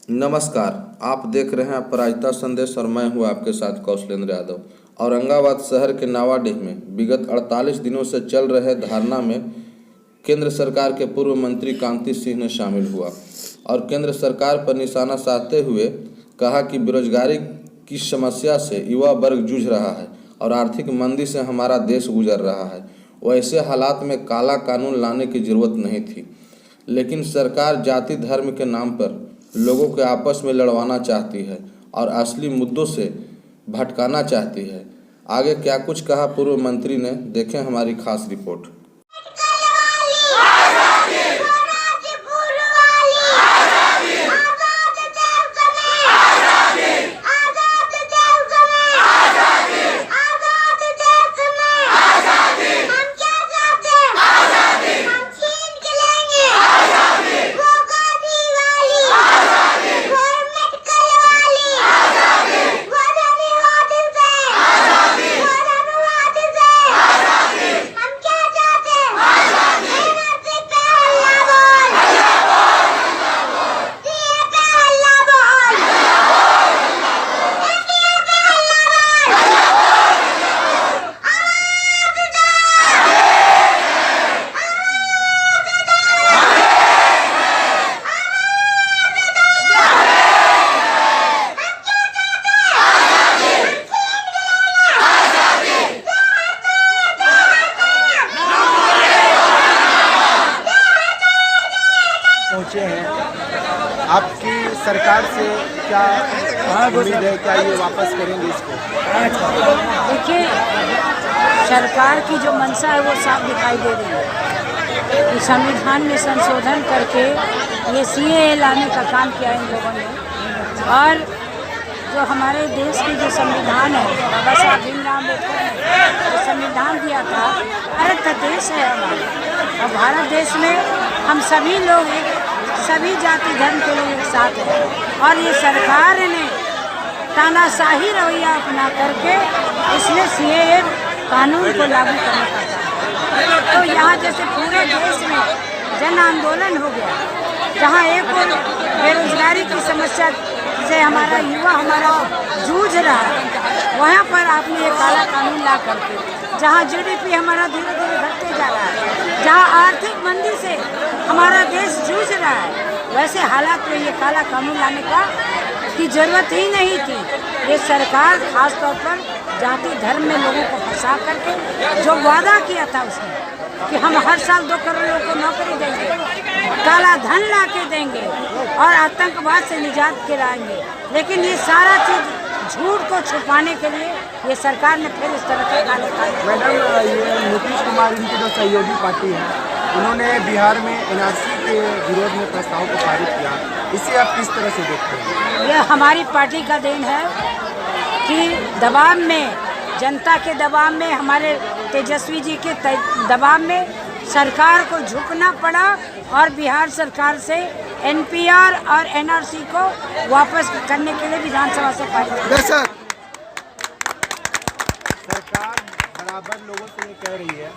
नमस्कार, आप देख रहे हैं अपराजिता संदेश और मैं हूं आपके साथ कौशलेंद्र यादव। औरंगाबाद शहर के नावाडीह में विगत 48 दिनों से चल रहे धरना में केंद्र सरकार के पूर्व मंत्री कांति सिंह ने शामिल हुआ और केंद्र सरकार पर निशाना साधते हुए कहा कि बेरोजगारी की समस्या से युवा वर्ग जूझ रहा है और आर्थिक मंदी से हमारा देश गुजर रहा है। वैसे हालात में काला कानून लाने की जरूरत नहीं थी, लेकिन सरकार जाति धर्म के नाम पर लोगों के आपस में लड़वाना चाहती है और असली मुद्दों से भटकाना चाहती है। आगे क्या कुछ कहा पूर्व मंत्री ने, देखें हमारी खास रिपोर्ट। पहुँचे हैं, आपकी सरकार से क्या उम्मीद है? क्या ये वापस करेंगे इसको? देखिए, सरकार की जो मंशा है वो साफ दिखाई दे रही है कि संविधान में संशोधन करके ये सीएए लाने का काम किया इन लोगों ने। और जो हमारे देश की जो संविधान है, बाबा साहब भीमराव अम्बेडकर ने जो संविधान दिया था, भारत का देश है हमारा, और भारत देश में हम सभी लोग सभी जाति धर्म के लोग एक साथ हैं। और ये सरकार ने तानाशाही रवैया अपना करके इसने सीएए कानून को लागू करने का था। तो यहाँ जैसे पूरे देश में जन आंदोलन हो गया, जहाँ एक और बेरोजगारी की समस्या से हमारा युवा जूझ रहा है, वहाँ पर आपने एक काला कानून ला करके जहाँ जीडीपी हमारा धीरे धीरे घटते जा रहा है, जहाँ आर्थिक मंदी से हमारा देश जूझ रहा है, वैसे हालात में ये काला कानून लाने की जरूरत ही नहीं थी। ये सरकार खास तौर पर जाति धर्म में लोगों को फंसा करके जो वादा किया था उसने कि हम हर साल 2 करोड़ लोगों को नौकरी देंगे, काला धन ला के देंगे और आतंकवाद से निजात दिलाएंगे, लेकिन ये सारा चीज़ झूठ को छुपाने के लिए ये सरकार ने फिर इस तरह के काले कानून। मैडम, ये नीतीश कुमार इनकी जो सहयोगी पार्टी है, उन्होंने बिहार में एनआरसी के विरोध में प्रस्ताव को पारित किया, इसे आप किस तरह से देखते हैं? यह हमारी पार्टी का देन है कि दबाव में, जनता के दबाव में, हमारे तेजस्वी जी के दबाव में सरकार को झुकना पड़ा और बिहार सरकार से एनपीआर और एनआरसी को वापस करने के लिए विधानसभा से पारित किया। सरकार बराबर लोगों से ये कह रही है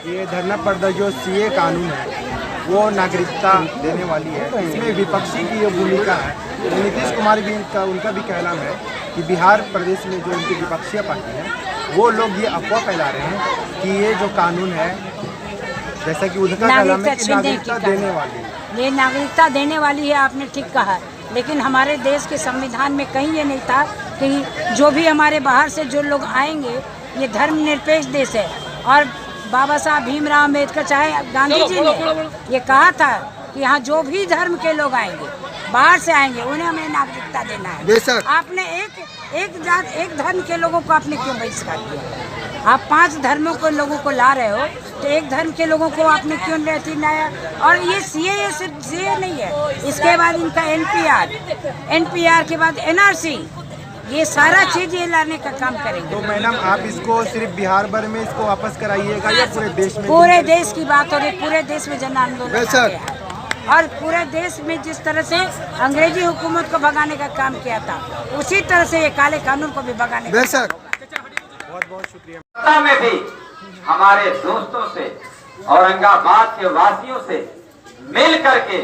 कि ये धरना प्रदर्शन जो सीए कानून है वो नागरिकता देने वाली है, इसमें विपक्षी की ये भूमिका है। तो नीतीश कुमार भी उनका भी कहना है कि बिहार प्रदेश में जो उनकी विपक्षी पार्टी है वो लोग ये अफवाह फैला रहे हैं कि ये जो कानून है, जैसा कि उनका कहना है कि नागरिकता देने वाली है। ये नागरिकता देने वाली है, आपने ठीक कहा, लेकिन हमारे देश के संविधान में कहीं ये नहीं था कि जो भी हमारे बाहर से जो लोग आएंगे, ये धर्मनिरपेक्ष देश है। और बाबा साहब भीमराव अम्बेडकर, चाहे गांधी जी ने ये कहा था कि यहाँ जो भी धर्म के लोग आएंगे, बाहर से आएंगे, उन्हें हमें नागरिकता देना है। आपने एक धर्म के लोगों को आपने क्यों बहिष्कार किया? आप 5 धर्मों को लोगों को ला रहे हो, तो एक धर्म के लोगों को आपने क्यों नहीं लाया? और ये सीएए सिर्फ सीएए नहीं है, इसके बाद इनका एनपीआर के बाद एनआरसी, ये सारा चीज ये लाने का काम करेंगे। तो मैडम, आप इसको सिर्फ बिहार भर में इसको वापस कराइएगा या पूरे देश में? पूरे देश की बात हो रही, पूरे देश में जन आंदोलन और पूरे देश में जिस तरह से अंग्रेजी हुकूमत को भगाने का काम किया था, उसी तरह से ये काले कानून को भी भगाने का। बहुत बहुत शुक्रिया। में भी हमारे दोस्तों से, औरंगाबाद के वासियों से मिल करके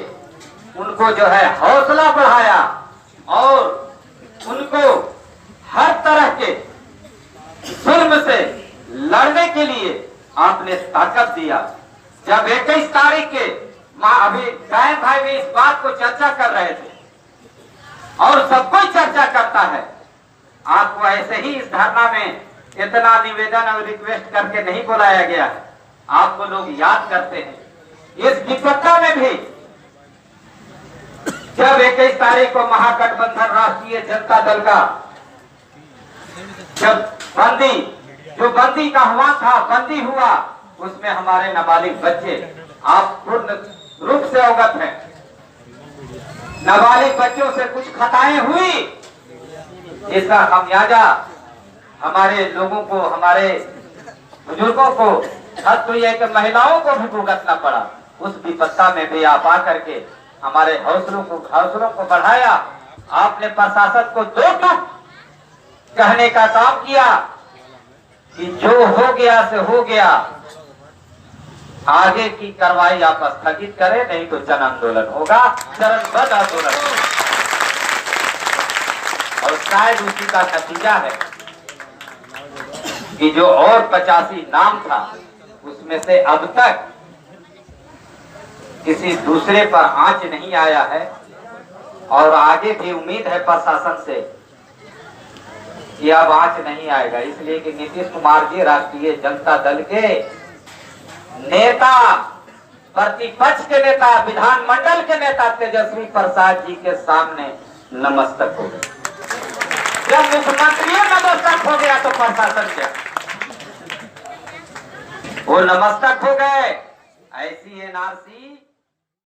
उनको जो है हौसला बढ़ाया आपने ताकत दिया। जब 21 तारीख के अभी टाइम भाई भी इस बात को चर्चा कर रहे थे और सब कोई चर्चा करता है, आपको ऐसे ही इस धरना में इतना निवेदन और रिक्वेस्ट करके नहीं बुलाया गया है। आपको लोग याद करते हैं। इस विपत्ता में भी जब 21 तारीख को महागठबंधन राष्ट्रीय जनता दल का जब बंदी का हुआ था, बंदी हुआ, उसमें हमारे नाबालिग बच्चे, आप पूर्ण रूप से अवगत हैं, नाबालिग बच्चों से कुछ खताएं हुई, इसका खामियाजा हमारे लोगों को, हमारे बुजुर्गों को, हद तो यह कि महिलाओं को भी भुगतना पड़ा। उस विपत्ता में भी आप आकर के हमारे हौसलों को बढ़ाया। आपने प्रशासन को 2 टूक कहने का काम किया कि जो हो गया से हो गया, आगे की कार्रवाई आप स्थगित करें, नहीं तो जन आंदोलन होगा, चरणबद्ध आंदोलन होगा। और शायद उसी का नतीजा है कि जो और 85 नाम था उसमें से अब तक किसी दूसरे पर आंच नहीं आया है। और आगे भी उम्मीद है प्रशासन से कि अब आंच नहीं आएगा, इसलिए कि नीतीश कुमार जी राष्ट्रीय जनता दल के नेता, प्रतिपक्ष के नेता, विधानमंडल के नेता तेजस्वी प्रसाद जी के सामने नमस्तक हो गए। जब मुख्यमंत्री नमस्तक हो गया तो प्रशासन क्या, वो नमस्तक हो गए। ऐसी एनआरसी